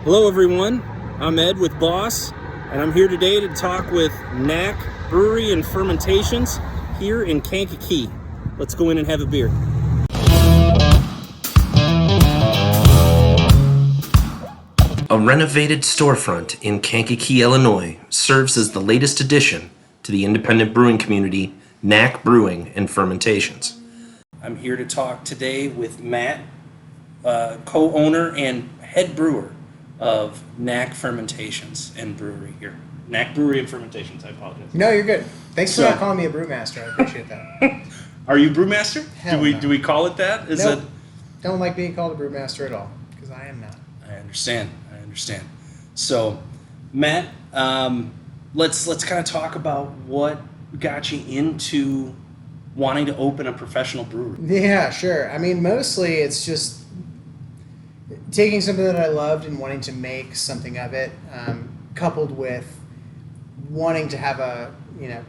Hello everyone, I'm Ed with Boss, and I'm here today to talk with Knack Brewery and Fermentations here in Kankakee. Let's go in and have a beer. A renovated storefront in Kankakee, Illinois serves as the latest addition to the independent brewing community, Knack Brewing and Fermentations. I'm here to talk today with Matt, co-owner and head brewer of Knack Fermentations and Brewery here. Knack Brewery and Fermentations, I apologize. No, you're good. Thanks for not calling me a brewmaster. I appreciate that. Are you brewmaster? Hell no. Do we call it that? Nope. Don't like being called a brewmaster at all, because I am not. I understand. So, Matt, let's kind of talk about what got you into wanting to open a professional brewery. Yeah, sure. I mean, mostly it's just taking something that I loved and wanting to make something of it, coupled with wanting to have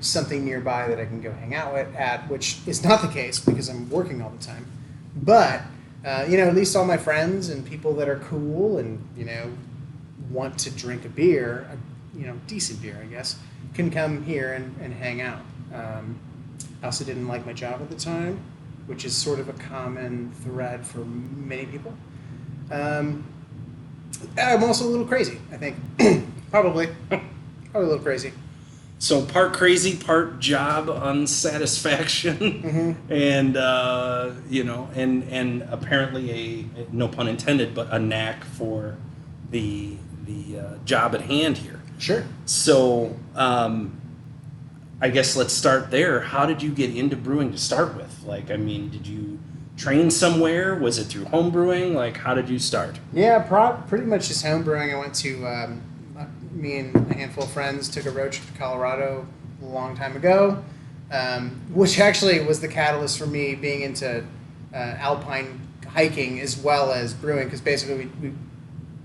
something nearby that I can go hang out at, which is not the case because I'm working all the time. But at least all my friends and people that are cool and want to drink a beer, decent beer, I guess, can come here and hang out. I also didn't like my job at the time, which is sort of a common thread for many people. I'm also a little crazy, I think. Probably a little crazy. So part crazy, part job unsatisfaction, and and apparently no pun intended, but a knack for the job at hand here. Sure. So I guess let's start there. How did you get into brewing to start with? Did you train somewhere? Was it through home brewing? How did you start? Yeah, pretty much just home brewing. I went to me and a handful of friends took a road trip to Colorado a long time ago, which actually was the catalyst for me being into alpine hiking as well as brewing, because basically we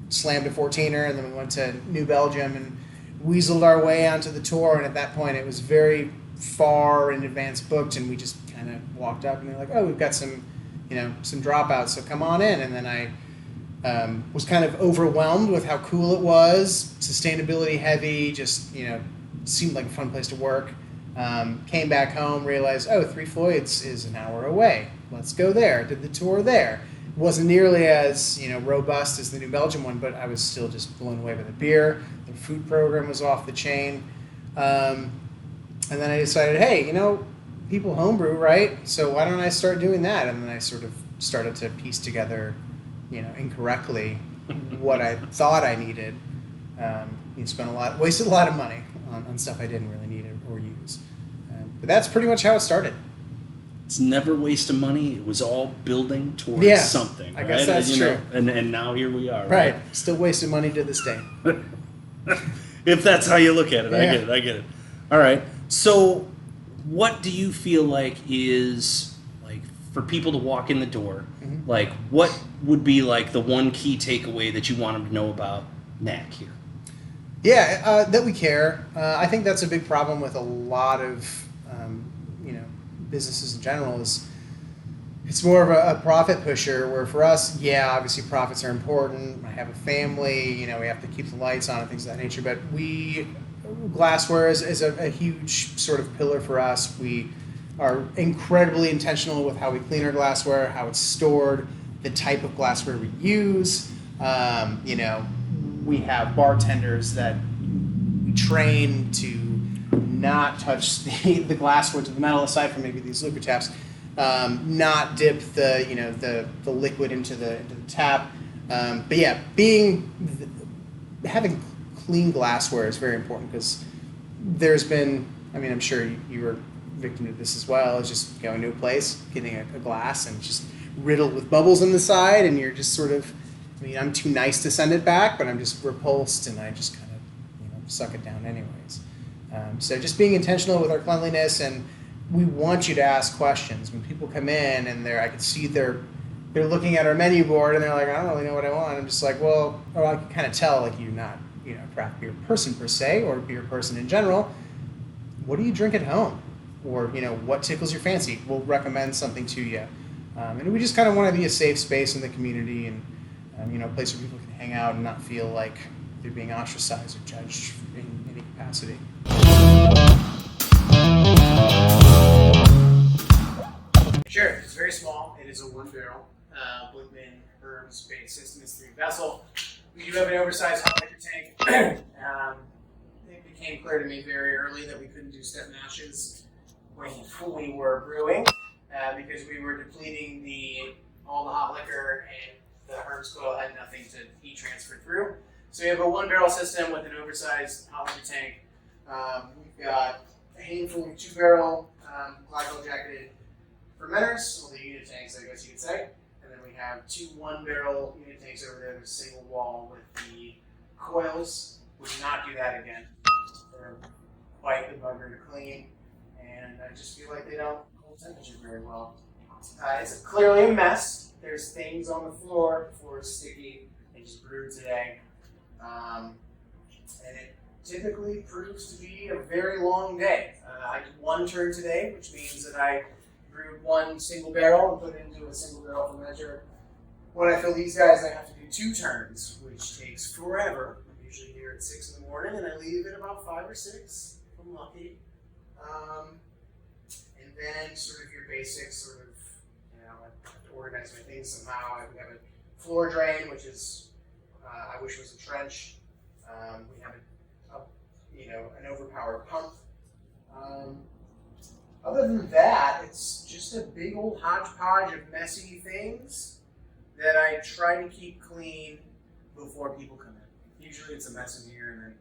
slammed a 14er and then we went to New Belgium and weaseled our way onto the tour, and at that point it was very far in advance booked, and we just kind of walked up and they're like, oh, we've got some dropouts, so come on in. And then I was kind of overwhelmed with how cool it was, sustainability heavy, just seemed like a fun place to work. Came back home, realized, Three Floyds is an hour away, let's go there. Did the tour there. Wasn't nearly as robust as the New Belgium one, but I was still just blown away by the beer. The food program was off the chain, and then I decided, hey, people homebrew, right? So why don't I start doing that? And then I sort of started to piece together, incorrectly, what I thought I needed. Wasted a lot of money on stuff I didn't really need or use. But that's pretty much how it started. It's never wasting money. It was all building towards something. I guess that's true. And now here we are. Right. Still wasting money to this day. If that's how you look at it, yeah. I get it. All right. So what do you feel like is, for people to walk in the door, what would be the one key takeaway that you want them to know about Knack here? Yeah, that we care. I think that's a big problem with a lot of businesses in general. Is it's more of a profit pusher, where for us, obviously profits are important. I have a family, we have to keep the lights on and things of that nature, but glassware is a huge sort of pillar for us. We are incredibly intentional with how we clean our glassware, how it's stored, the type of glassware we use. We have bartenders that we train to not touch the glassware to the metal, aside from maybe these liquid taps. Not dip the liquid into the tap. But yeah, having clean glassware is very important, because there's been, I'm sure you were victim to this as well, is just going to a place, getting a glass, and just riddled with bubbles on the side, and you're just sort of, I'm too nice to send it back, but I'm just repulsed, and I just kind of suck it down anyways. So just being intentional with our cleanliness, and we want you to ask questions. When people come in and I can see they're looking at our menu board and they're like, I don't really know what I want. I'm just like, I can kind of tell you're not a craft beer person per se, or a beer person in general. What do you drink at home? Or what tickles your fancy? We'll recommend something to you. And we just kind of want to be a safe space in the community, and a place where people can hang out and not feel like they're being ostracized or judged in any capacity. Sure, it's very small. It is a 1 barrel Blickman Herbs based system. It's 3 vessel. We do have an oversized hot liquor tank. It became clear to me very early that we couldn't do step mashes when we were brewing because we were depleting all the hot liquor and the herbs coil had nothing to heat transfer through. So we have a 1 barrel system with an oversized hot liquor tank. We've got a handful of 2 barrel glycol jacketed fermenters, or the unit tanks, I guess you could say. And then we have 2 1 barrel unit tanks over there, the single wall with the coils. We do not do that again. They're quite the bugger to clean, and I just feel like they don't hold temperature very well. It's clearly a mess. There's things on the floor. The floor is sticky. I just brewed today. And it typically proves to be a very long day. I did 1 turn today, which means that I brewed 1 single barrel and put it into a single barrel fermenter. When I fill these guys, I have to do 2 turns, which takes forever. I'm usually here at 6 in the morning, and I leave at about 5 or 6, if I'm lucky. And then sort of your basic sort of, I have to organize my things somehow. We have a floor drain, which is, I wish was a trench. We have an overpowered pump. Other than that, it's just a big old hodgepodge of messy things that I try to keep clean before people come in. Usually it's a mess in here, and then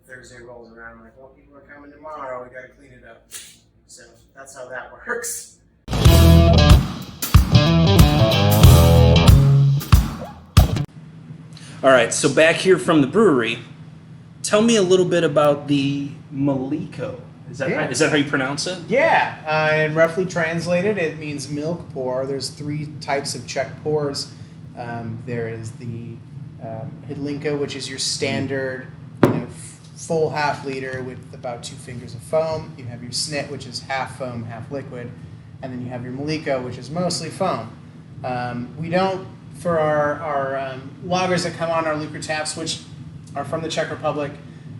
Thursday rolls around, I'm like, well, people are coming tomorrow, we gotta clean it up. So that's how that works. All right, so back here from the brewery, tell me a little bit about the mliko. Is that how you pronounce it? Yeah, and roughly translated, it means milk pour. There's 3 types of Czech pours. There is the Hydlinka, which is your standard, full half liter with about 2 fingers of foam. You have your snit, which is half foam, half liquid, and then you have your mliko, which is mostly foam. We don't, for our lagers that come on our Lucre taps, which are from the Czech Republic.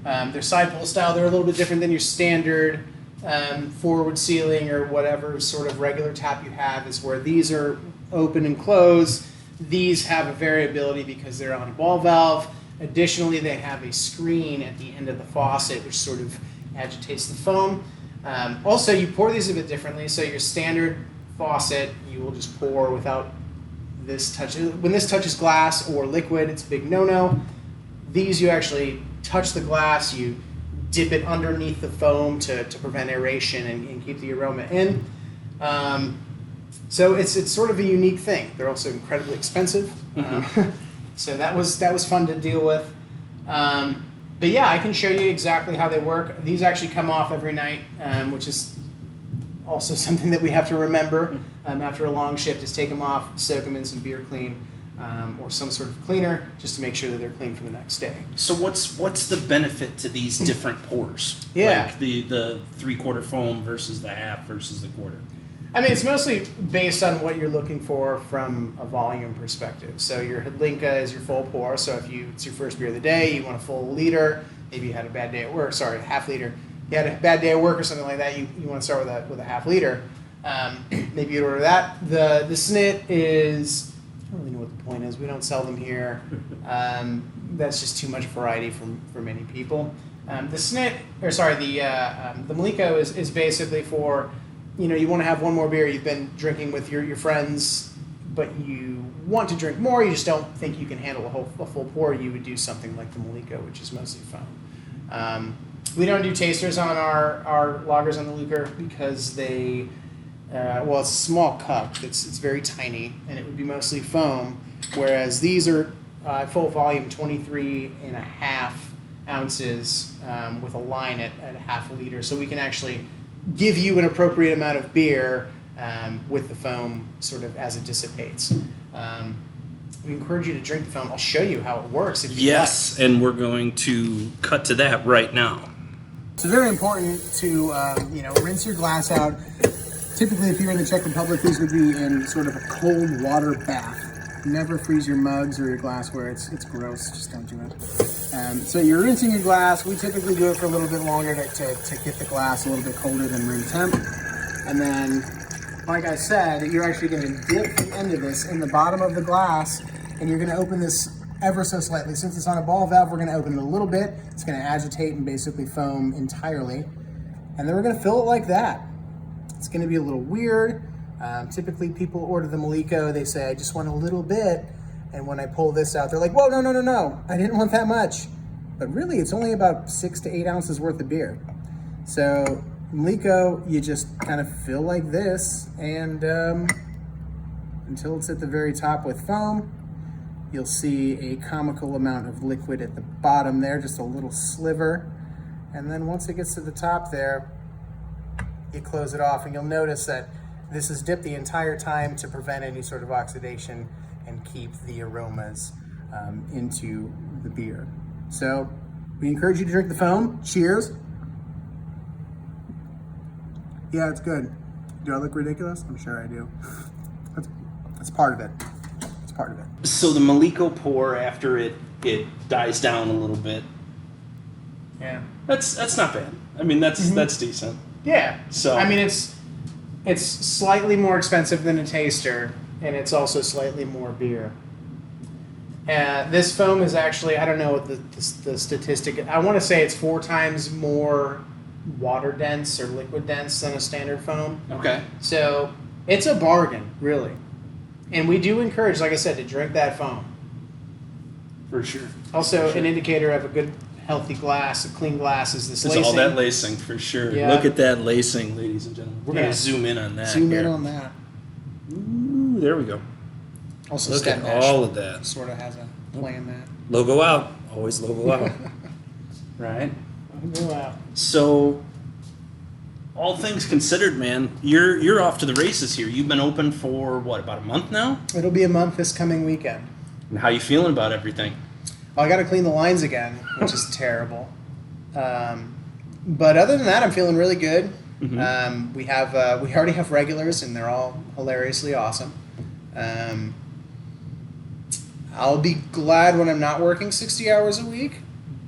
They're side pull style. They're a little bit different than your standard forward sealing or whatever sort of regular tap you have, is where these are open and closed. These have a variability because they're on a ball valve. Additionally, they have a screen at the end of the faucet which sort of agitates the foam. Also, you pour these a bit differently. So your standard faucet, you will just pour without this touch. When this touches glass or liquid, it's a big no-no. These you actually touch the glass, you dip it underneath the foam to prevent aeration and keep the aroma in. So it's sort of a unique thing. They're also incredibly expensive. Mm-hmm. So that was fun to deal with. But yeah, I can show you exactly how they work. These actually come off every night, which is also something that we have to remember after a long shift, is take them off, soak them in some beer clean. Or some sort of cleaner, just to make sure that they're clean for the next day. So what's the benefit to these different pours? Yeah. Like the 3/4 foam versus the half versus the quarter? I mean, it's mostly based on what you're looking for from a volume perspective. So your Hydlinka is your full pour. So if it's your first beer of the day, you want a full liter. Maybe you had a bad day at work. Sorry, a half liter. You had a bad day at work or something like that. You want to start with a half liter. Maybe you'd order that. The snit is, I don't really know what the point is. We don't sell them here. That's just too much variety for many people. The mliko is basically for, you want to have one more beer. You've been drinking with your friends, but you want to drink more. You just don't think you can handle a full pour. You would do something like the mliko, which is mostly foam. We don't do tasters on our lagers on the Lucre because they. It's a small cup. It's very tiny, and it would be mostly foam. Whereas these are full volume, 23.5 ounces with a line at a half a liter. So we can actually give you an appropriate amount of beer with the foam sort of as it dissipates. We encourage you to drink the foam. I'll show you how it works. If you like. And we're going to cut to that right now. It's very important to rinse your glass out. Typically, if you're in the Czech Republic, these would be in sort of a cold water bath. Never freeze your mugs or your glassware. It's gross. Just don't do it. So you're rinsing your glass. We typically do it for a little bit longer to get the glass a little bit colder than room temp. And then, like I said, you're actually going to dip the end of this in the bottom of the glass, and you're going to open this ever so slightly. Since it's on a ball valve, we're going to open it a little bit. It's going to agitate and basically foam entirely. And then we're going to fill it like that. It's going to be a little weird. Typically people order the mliko, they say, I just want a little bit. And when I pull this out, they're like, whoa, no, I didn't want that much. But really, it's only about 6 to 8 ounces worth of beer. So mliko, you just kind of fill like this, and until it's at the very top with foam. You'll see a comical amount of liquid at the bottom there, just a little sliver. And then once it gets to the top there, you close it off, and you'll notice that this is dipped the entire time to prevent any sort of oxidation and keep the aromas into the beer. So we encourage you to drink the foam. Cheers. Yeah, it's good. Do I look ridiculous? I'm sure I do. That's part of it. It's part of it. So the mliko pour after it dies down a little bit. Yeah. That's not bad. I mean, that's decent. Yeah. So I mean, it's slightly more expensive than a taster, and it's also slightly more beer. This foam is actually, I don't know what the statistic, I want to say it's 4 times more water dense or liquid dense than a standard foam. Okay. So it's a bargain, really. And we do encourage, like I said, to drink that foam. For sure. Also, For sure. an indicator of a good, healthy glass, a clean glass, is this It's lacing. all that lacing, for sure. Yeah. Look at that lacing, ladies and gentlemen. We're going to zoom in on that. Zoom in here. on that. Ooh, there we go. Also, Look stem at mesh all of that. sort of has a play in that. Logo out. Always logo out. Right? Go out. So, all things considered, man, you're off to the races here. You've been open for, what, about a month now? It'll be a month this coming weekend. And how you feeling about everything? Well, I got to clean the lines again, which is terrible. But other than that, I'm feeling really good. Mm-hmm. We already have regulars, and they're all hilariously awesome. I'll be glad when I'm not working 60 hours a week,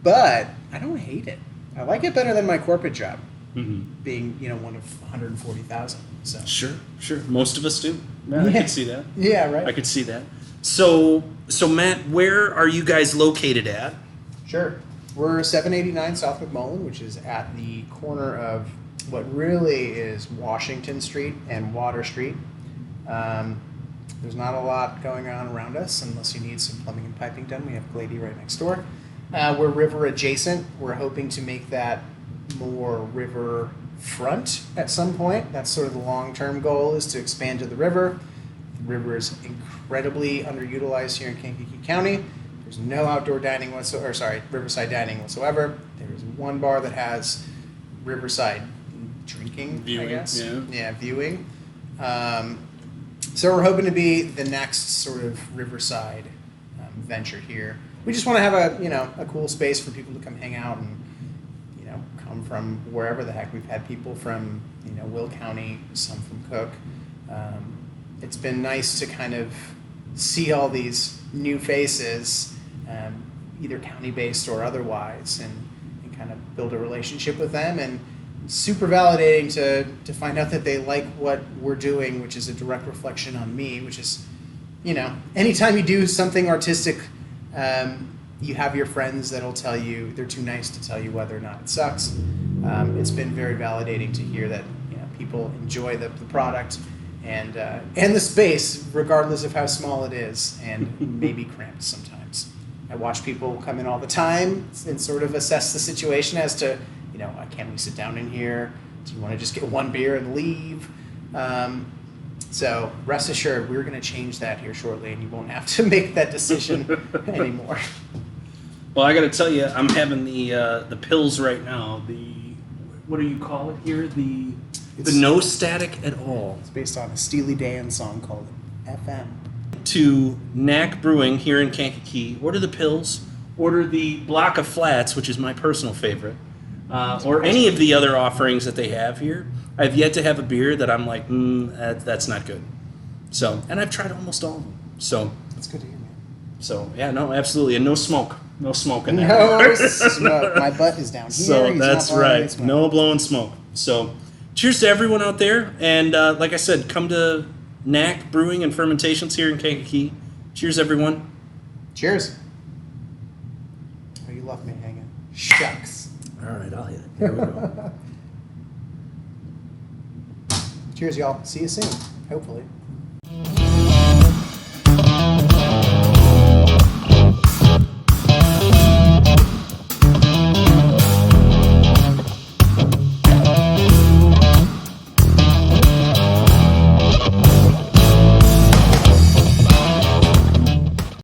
but I don't hate it. I like it better than my corporate job, being one of 140,000. So Sure. Most of us do. Man, I Yeah. could see that. yeah, right. I could see that. So Matt, where are you guys located at? Sure. We're 789 South McMullen, which is at the corner of what really is Washington Street and Water Street. There's not a lot going on around us unless you need some plumbing and piping done. We have Glady right next door. We're river adjacent. We're hoping to make that more river front at some point. That's sort of the long-term goal, is to expand to the river. The river is incredibly underutilized here in Kankakee County. There's no outdoor dining riverside dining whatsoever. There's one bar that has riverside drinking, Viewing, I guess. yeah. Viewing. So we're hoping to be the next sort of riverside venture here. We just want to have a cool space for people to come hang out and come from wherever the heck. We've had people from Will County, some from Cook. It's been nice to kind of see all these new faces, either county-based or otherwise, and kind of build a relationship with them. And super validating to find out that they like what we're doing, which is a direct reflection on me, which is, anytime you do something artistic, you have your friends that'll tell you they're too nice to tell you whether or not it sucks. It's been very validating to hear that people enjoy the product and the space, regardless of how small it is, and maybe cramped sometimes. I watch people come in all the time and sort of assess the situation as to, can we sit down in here? Do you want to just get one beer and leave? So rest assured, we're going to change that here shortly, and you won't have to make that decision anymore. Well, I got to tell you, I'm having the pills right now. What do you call it here? The no static at all. It's based on a Steely Dan song called FM. To Knack Brewing here in Kankakee. Order the pills. Order the block of flats, which is my personal favorite. Or any of the other offerings that they have here. I've yet to have a beer that I'm like, that's not good. So, and I've tried almost all of them. So, That's good to hear, man. So yeah, no, absolutely, and no smoke in there. No smoke. My butt is down here. So He's that's not blowing any right, smoke. no blowing smoke. So, cheers to everyone out there, and like I said, come to Knack Brewing and Fermentations here in Kankakee. Cheers, everyone. Cheers. Oh, you left me hanging. Shucks. All right, I'll hit it. Here we go. Cheers, y'all. See you soon. Hopefully.